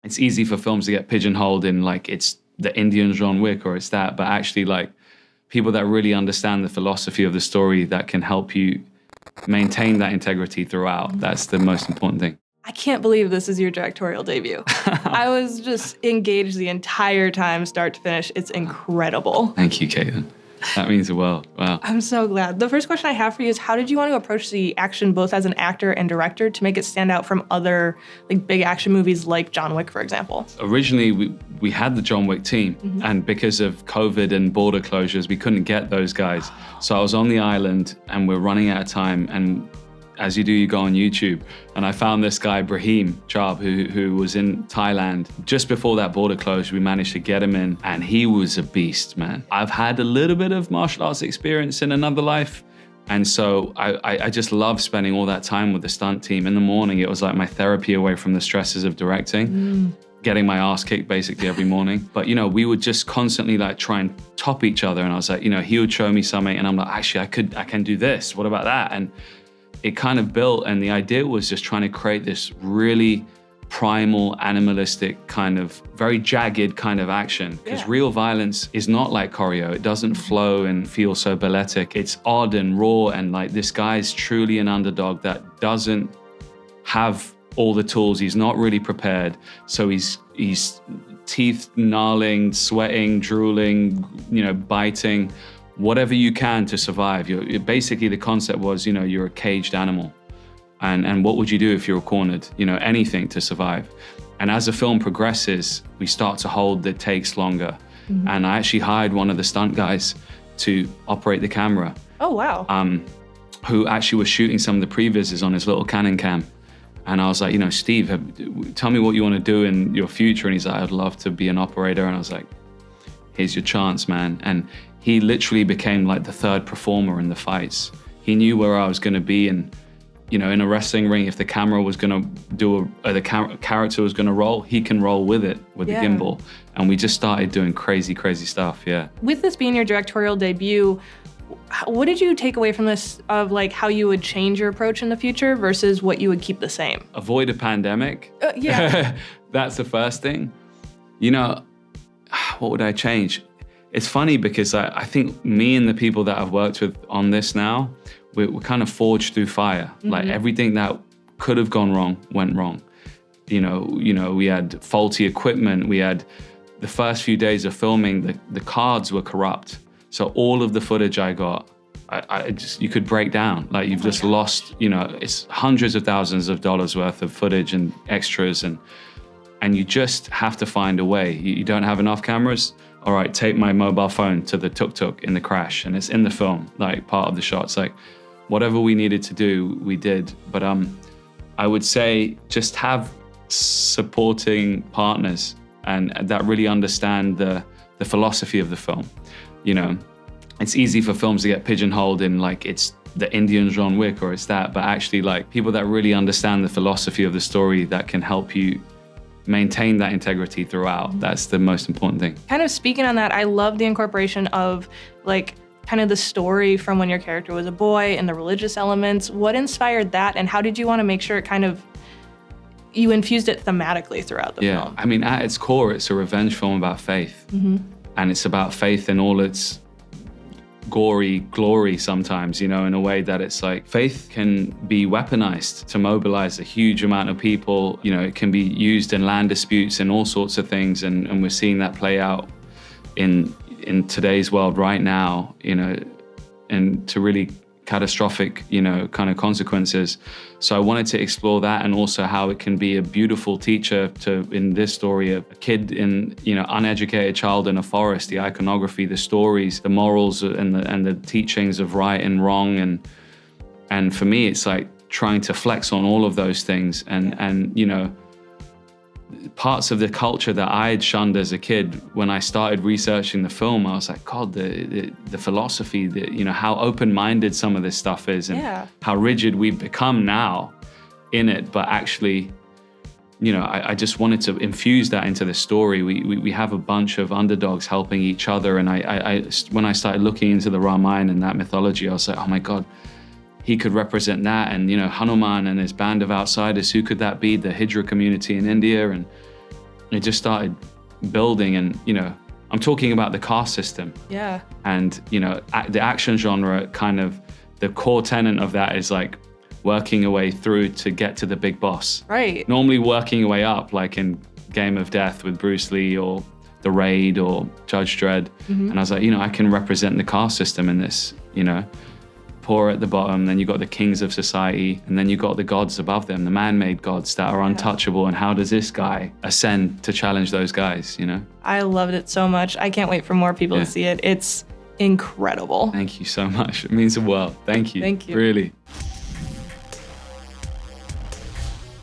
it's easy for films to get pigeonholed in like it's the Indian John Wick or it's that, but actually like people that really understand the philosophy of the story that can help you maintain that integrity throughout. That's the most important thing. I can't believe this is your directorial debut. I was just engaged the entire time, start to finish. It's incredible. Thank you, Caitlin. That means the world. Wow. I'm so glad. The first question I have for you is, how did you want to approach the action both as an actor and director to make it stand out from other like big action movies like John Wick, for example? Originally, we had the John Wick team, and because of COVID and border closures, we couldn't get those guys. So I was on the island and we're running out of time, and as you do, you go on YouTube, and I found this guy, Brahim Chab, who was in Thailand. Just before that border closure, we managed to get him in, and he was a beast, man. I've had a little bit of martial arts experience in another life, and so I just love spending all that time with the stunt team. In the morning, it was like my therapy away from the stresses of directing. Getting my ass kicked basically every morning. But, you know, we would just constantly like try and top each other, and I was like, you know, he would show me something, and I'm like, actually, I can do this. What about that? And it kind of built, and the idea was just trying to create this really primal, animalistic kind of very jagged kind of action, because real violence is not like choreo. It doesn't flow and feel so balletic. It's odd and raw, and like this guy's truly an underdog that doesn't have all the tools. He's not really prepared. So he's teeth gnarling, sweating, drooling, you know, biting, whatever you can to survive. Basically the concept was, you know, you're a caged animal. And what would you do if you were cornered? You know, anything to survive. And as the film progresses, we start to hold the takes longer. And I actually hired one of the stunt guys to operate the camera. Oh, wow. Who actually was shooting some of the previses on his little Canon cam. And I was like, you know, Steve, tell me what you want to do in your future. And he's like, I'd love to be an operator. And I was like, here's your chance, man. And he literally became like the third performer in the fights. He knew where I was going to be, and you know, in a wrestling ring, if the camera was going to do character was going to roll, he can roll with it with the gimbal. And we just started doing crazy stuff. Yeah. With this being your directorial debut, what did you take away from this of like how you would change your approach in the future versus what you would keep the same? Avoid a pandemic. Yeah. That's the first thing. You know, what would I change? It's funny because I think me and the people that I've worked with on this now, we're kind of forged through fire. Like everything that could have gone wrong, went wrong. You know, we had faulty equipment. We had the first few days of filming, the cards were corrupt. So all of the footage I got, I just, you could break down. Like you've just lost, you know, it's hundreds of thousands of dollars worth of footage and extras, and you just have to find a way. You don't have enough cameras? All right, take my mobile phone to the tuk-tuk in the crash, and it's in the film, like part of the shots. Like whatever we needed to do, we did. But I would say just have supporting partners and that really understand the philosophy of the film. You know, it's easy for films to get pigeonholed in like it's the Indian John Wick or it's that, but actually like people that really understand the philosophy of the story that can help you maintain that integrity throughout. That's the most important thing. Kind of speaking on that, I love the incorporation of like kind of the story from when your character was a boy and the religious elements. What inspired that, and how did you want to make sure it kind of, you infused it thematically throughout the film? Yeah, I mean, at its core, it's a revenge film about faith. And it's about faith in all its gory glory sometimes, you know, in a way that it's like faith can be weaponized to mobilize a huge amount of people. You know, it can be used in land disputes and all sorts of things. And we're seeing that play out in today's world right now, you know, and to really catastrophic, you know, kind of consequences. So I wanted to explore that, and also how it can be a beautiful teacher to, in this story, a kid in, you know, uneducated child in a forest, the iconography, the stories, the morals and the teachings of right and wrong. And for me, it's like trying to flex on all of those things and, you know, parts of the culture that I had shunned as a kid. When I started researching the film, I was like, God, the philosophy, you know, how open-minded some of this stuff is, and how rigid we've become now in it. But actually, you know, I just wanted to infuse that into the story. We have a bunch of underdogs helping each other. And when I started looking into the Ramayana and that mythology, I was like, oh my God, he could represent that. And, you know, Hanuman and his band of outsiders, who could that be? The Hijra community in India. And it just started building. And, you know, I'm talking about the caste system. Yeah. And, you know, the action genre, kind of the core tenet of that is like working your way through to get to the big boss. Right. Normally working your way up, like in Game of Death with Bruce Lee or The Raid or Judge Dredd. And I was like, you know, I can represent the caste system in this, you know. Poor at the bottom, then you got the kings of society, and then you got the gods above them, the man-made gods that are untouchable. And how does this guy ascend to challenge those guys, you know? I loved it so much. I can't wait for more people to see it. It's incredible. Thank you so much. It means the world. Thank you. Thank you. Really.